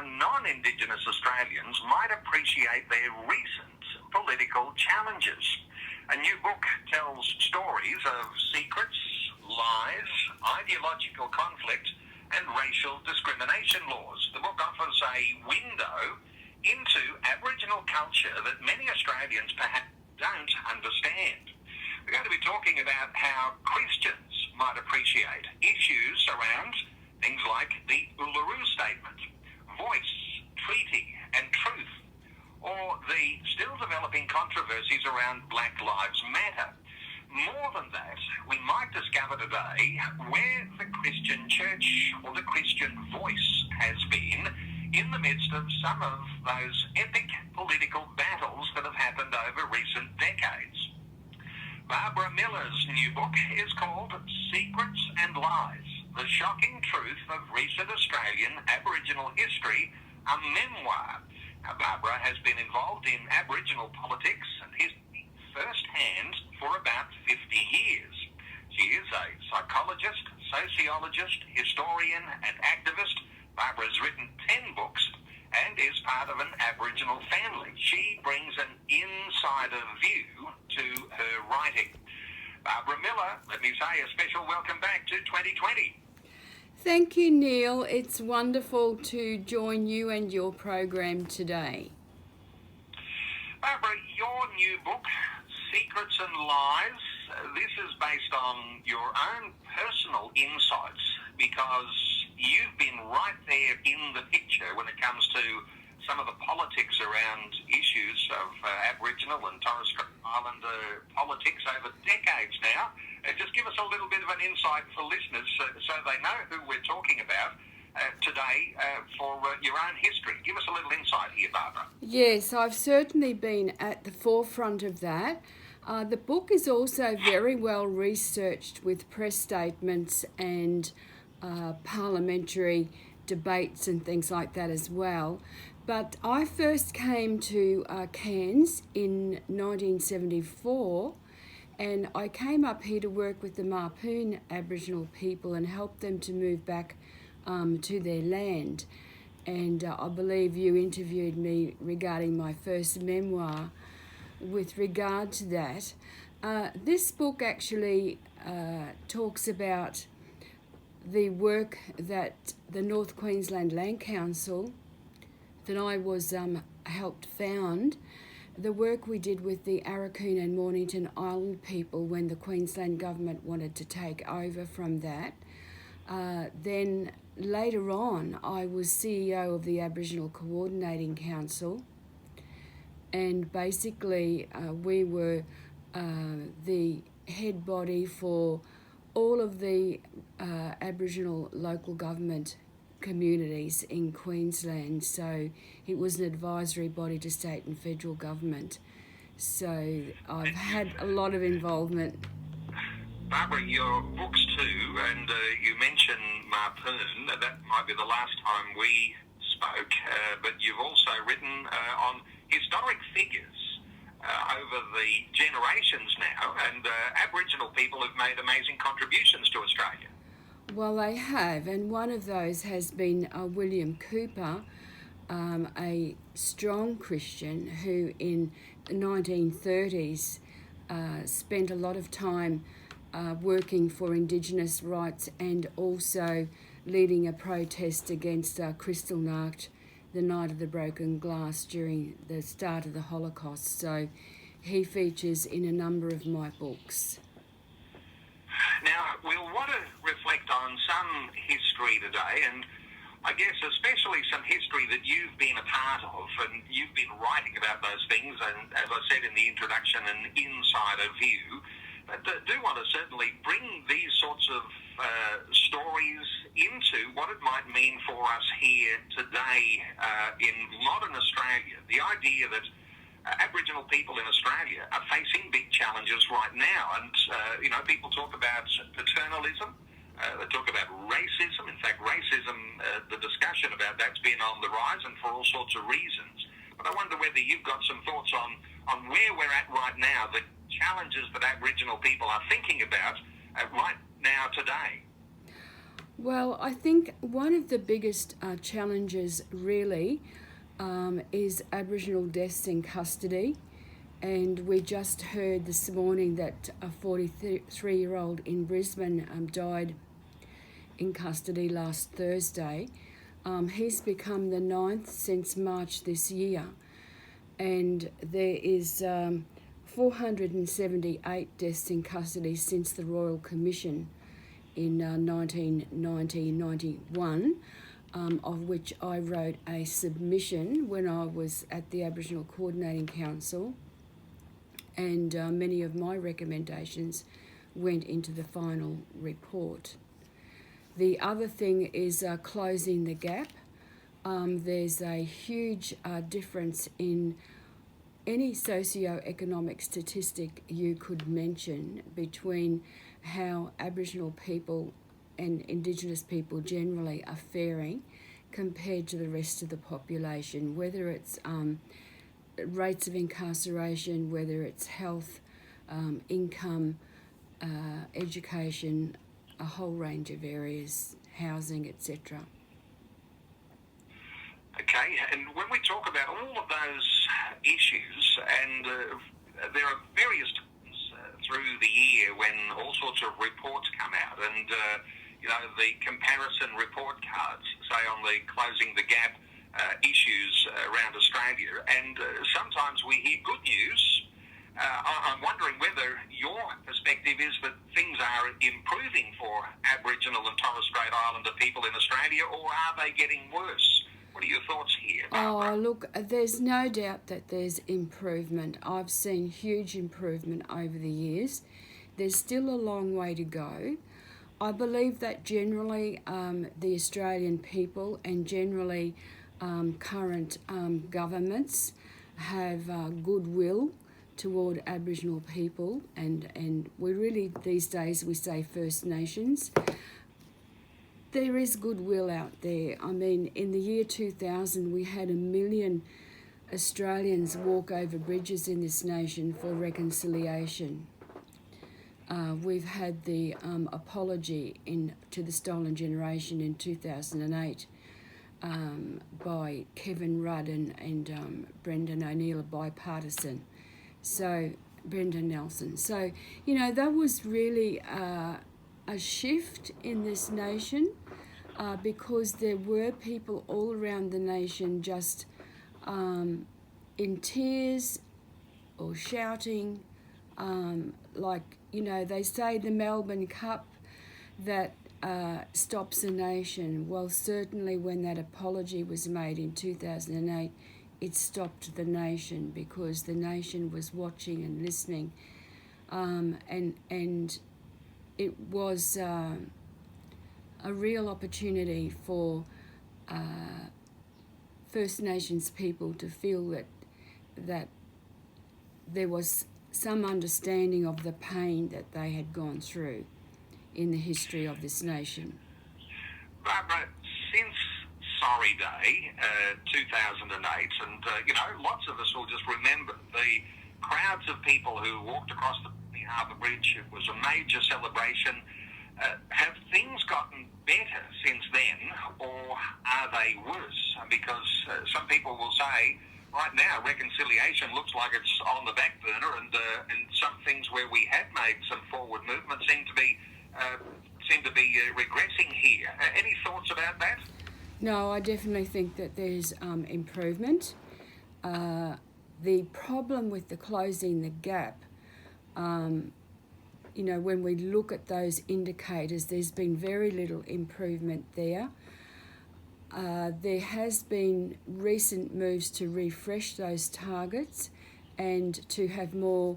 how non-Indigenous Australians might appreciate their recent political challenges. A new book tells stories of secrets, lies, ideological conflict, and racial discrimination laws. The book offers a window into Aboriginal culture that many Australians perhaps don't understand. We're going to be talking about how Christians might appreciate issues around things like the Uluru Statement, voice, treaty and truth, or the still developing controversies around Black Lives Matter. More than that, we might discover today where the Christian church or the Christian voice has been in the midst of some of those epic political battles that have happened over recent decades. Barbara Miller's new book is called Secrets and Lies, The Shocking Truth of Recent Australian Aboriginal History, a memoir. Now, Barbara has been involved in Aboriginal politics and history firsthand for about 50 years. She is a psychologist, sociologist, historian and activist. Barbara's written 10 books and is part of an Aboriginal family. She brings an insider view to her writing. Barbara Miller, let me say a special welcome back to 2020. Thank you, Neil. It's wonderful to join you and your program today. Barbara, your new book, Secrets and Lies, this is based on your own personal insights because you've been right there in the picture when it comes to some of the politics around issues of Aboriginal and Torres Strait Islander politics over decades now. Just give us a little bit of an insight for listeners so they know who we're talking about today for your own history. Give us a little insight here, Barbara. Yes, I've certainly been at the forefront of that. The book is also very well researched with press statements and parliamentary debates and things like that as well. But I first came to Cairns in 1974, and I came up here to work with the Mapoon Aboriginal people and help them to move back to their land. And I believe you interviewed me regarding my first memoir with regard to that. This book actually talks about the work that the North Queensland Land Council, that I was helped found, the work we did with the Aurukun and Mornington Island people when the Queensland government wanted to take over from that. Then later on, I was CEO of the Aboriginal Coordinating Council, and basically we were the head body for all of the Aboriginal local government communities in Queensland. So it was an advisory body to state and federal government. So I've had a lot of involvement. Barbara, your books too, and you mentioned Mapoon. That might be the last time we spoke, but you've also written on historic figures over the generations now, and Aboriginal people have made amazing contributions to Australia. Well, they have, and one of those has been William Cooper, a strong Christian who in the 1930s spent a lot of time working for Indigenous rights and also leading a protest against Kristallnacht, the Night of the Broken Glass, during the start of the Holocaust. So he features in a number of my books. Now, we'll want to reflect on some history today, and I guess especially some history that you've been a part of, and you've been writing about those things, and as I said in the introduction, an insider view. But do want to certainly bring these sorts of stories into what it might mean for us here today in modern Australia. The idea that Aboriginal people in Australia are facing big challenges right now. And, people talk about paternalism, they talk about racism. In fact, racism, the discussion about that's been on the rise and for all sorts of reasons. But I wonder whether you've got some thoughts on where we're at right now, the challenges that Aboriginal people are thinking about right now today. Well, I think one of the biggest challenges really is Aboriginal deaths in custody. And we just heard this morning that a 43-year-old in Brisbane died in custody last Thursday. He's become the ninth since March this year. And there is 478 deaths in custody since the Royal Commission in 1990-91, of which I wrote a submission when I was at the Aboriginal Coordinating Council, and many of my recommendations went into the final report. The other thing is closing the gap. There's a huge difference in any socio-economic statistic you could mention between how Aboriginal people and Indigenous people generally are faring compared to the rest of the population, whether it's rates of incarceration, whether it's health, income, education, a whole range of areas, housing, etc. Okay, and when we talk about all of those issues, and there are various times through the year when all sorts of reports come out, and the comparison report cards say on the closing the gap issues around Australia, and sometimes we hear good news. I'm wondering whether your perspective is that things are improving for Aboriginal and Torres Strait Islander people in Australia, or are they getting worse? What are your thoughts here, Barbara? Oh, look, there's no doubt that there's improvement. I've seen huge improvement over the years. There's still a long way to go. I believe that generally the Australian people and generally current governments have goodwill toward Aboriginal people, and we really, these days, we say First Nations. There is goodwill out there. I mean, in the year 2000, we had 1 million Australians walk over bridges in this nation for reconciliation. We've had the apology to the Stolen Generation in 2008 by Kevin Rudd and Brendan O'Neill, a bipartisan. So, Brendan Nelson. So, that was really a shift in this nation because there were people all around the nation just in tears or shouting, they say the Melbourne Cup that stops a nation. Well, certainly when that apology was made in 2008, it stopped the nation because the nation was watching and listening, and it was a real opportunity for First Nations people to feel that there was some understanding of the pain that they had gone through in the history of this nation. Barbara, since Sorry Day, 2008, and lots of us will just remember the crowds of people who walked across the Sydney Harbour Bridge. It was a major celebration. Have things gotten better since then, or are they worse? Because some people will say, right now, reconciliation looks like it's on the back burner, and some things where we had made some forward movement seem to be regressing here. Any thoughts about that? No, I definitely think that there's improvement. The problem with the closing the gap, when we look at those indicators, there's been very little improvement there. There has been recent moves to refresh those targets and to have more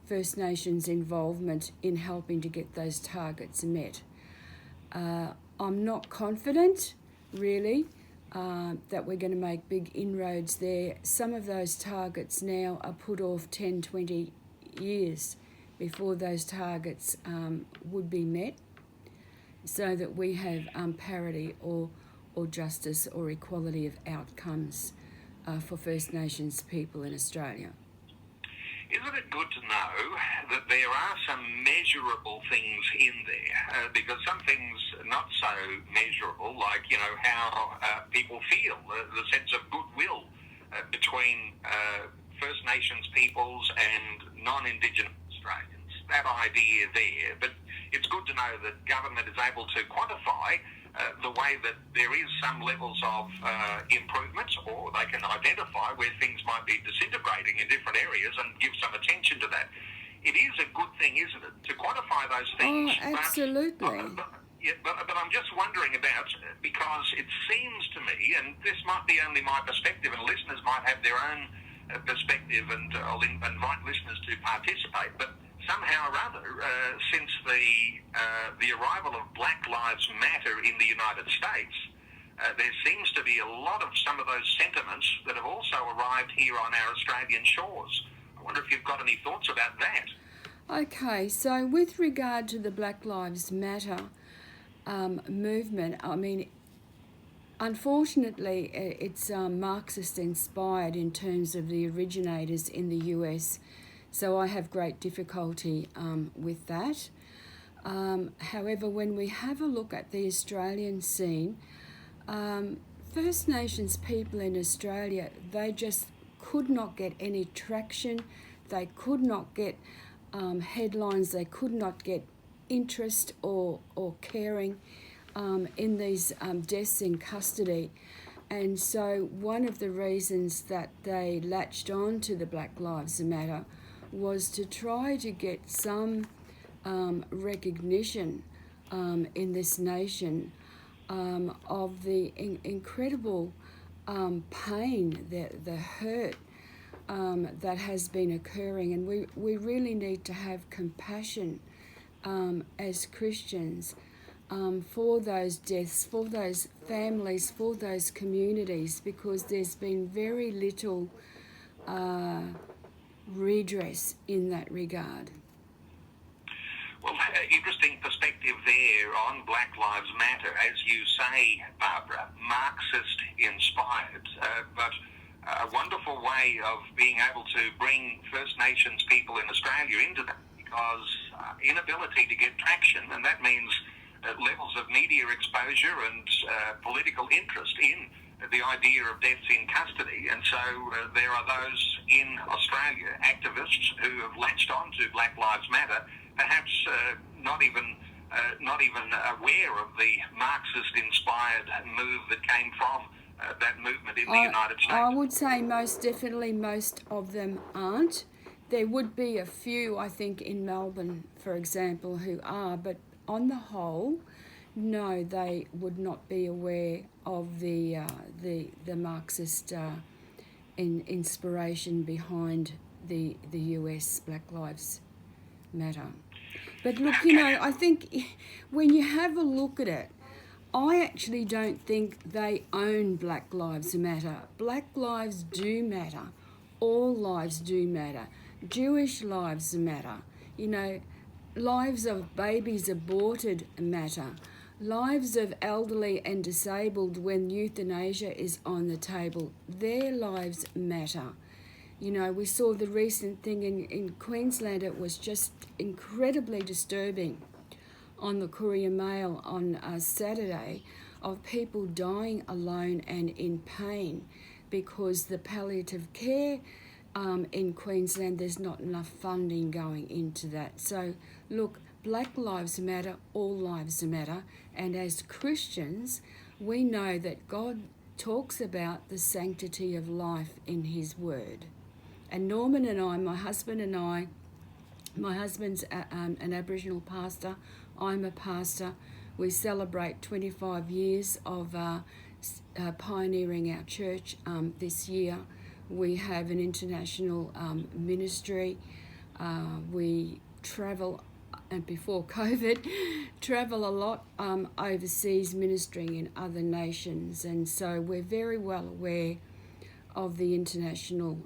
First Nations involvement in helping to get those targets met. I'm not confident, really, that we're going to make big inroads there. Some of those targets now are put off 10, 20 years before those targets would be met, so that we have parity or justice or equality of outcomes for First Nations people in Australia. isn't it good to know that there are some measurable things in there? Because some things are not so measurable, like, how people feel, the sense of goodwill between First Nations peoples and non-Indigenous Australians. That idea there. But it's good to know that government is able to quantify the way that there is some levels of improvement, or they can identify where things might be disintegrating in different areas and give some attention to that. It is a good thing, isn't it, to quantify those things? Oh, absolutely. But I'm just wondering about, because it seems to me, and this might be only my perspective, and listeners might have their own perspective, and I'll invite listeners to participate, but somehow or other, since the arrival of Black Lives Matter in the United States, there seems to be a lot of some of those sentiments that have also arrived here on our Australian shores. I wonder if you've got any thoughts about that. Okay, so with regard to the Black Lives Matter movement, I mean, unfortunately, it's Marxist inspired in terms of the originators in the US. So I have great difficulty with that. However, when we have a look at the Australian scene, First Nations people in Australia, they just could not get any traction. They could not get headlines. They could not get interest or caring in these deaths in custody. And so one of the reasons that they latched on to the Black Lives Matter was to try to get some recognition in this nation of the incredible pain, the hurt that has been occurring. And we really need to have compassion as Christians for those deaths, for those families, for those communities, because there's been very little redress in that regard. Well, interesting perspective there on Black Lives Matter. As you say, Barbara, Marxist inspired, but a wonderful way of being able to bring First Nations people in Australia into that, because inability to get traction, and that means levels of media exposure and political interest in the idea of deaths in custody. And so there are those in Australia, activists, who have latched on to Black Lives Matter, perhaps not even aware of the Marxist-inspired move that came from that movement in the United States. I would say most definitely most of them aren't. There would be a few, I think, in Melbourne, for example, who are, but on the whole, no, they would not be aware of the Marxist inspiration behind the US Black Lives Matter. But look, I think when you have a look at it, I actually don't think they own Black Lives Matter. Black lives do matter. All lives do matter. Jewish lives matter. Lives of babies aborted matter. Lives of elderly and disabled when euthanasia is on the table, their lives matter. We saw the recent thing in Queensland. It was just incredibly disturbing on the Courier Mail on Saturday, of people dying alone and in pain because the palliative care in Queensland, there's not enough funding going into that. So look, Black Lives Matter, all lives matter, and as Christians, we know that God talks about the sanctity of life in His Word. And Norman and I, my husband's an Aboriginal pastor, I'm a pastor. We celebrate 25 years of pioneering our church this year. We have an international ministry. We travel, and before COVID, travel a lot overseas ministering in other nations. And so we're very well aware of the international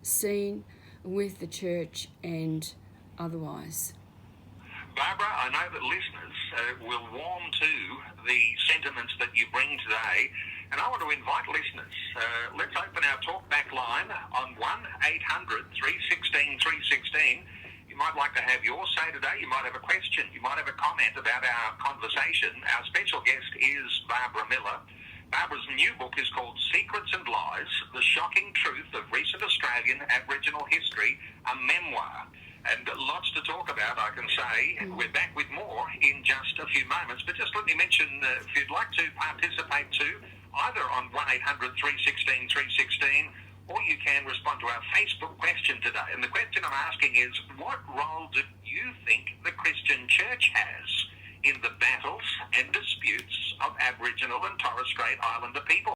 scene with the church and otherwise. Barbara, I know that listeners will warm to the sentiments that you bring today, and I want to invite listeners. Let's open our talkback line on 1-800-316-316. You might like to have your say today. You might have a question. You might have a comment about our conversation. Our special guest is Barbara Miller. Barbara's new book is called Secrets and Lies, The Shocking Truth of Recent Australian Aboriginal History, a memoir. And lots to talk about, I can say. We're back with more in just a few moments. But just let me mention, if you'd like to participate too, either on 1-800-316-316, or you can respond to our Facebook question today. And the question I'm asking is, what role do you think the Christian Church has in the battles and disputes of Aboriginal and Torres Strait Islander people?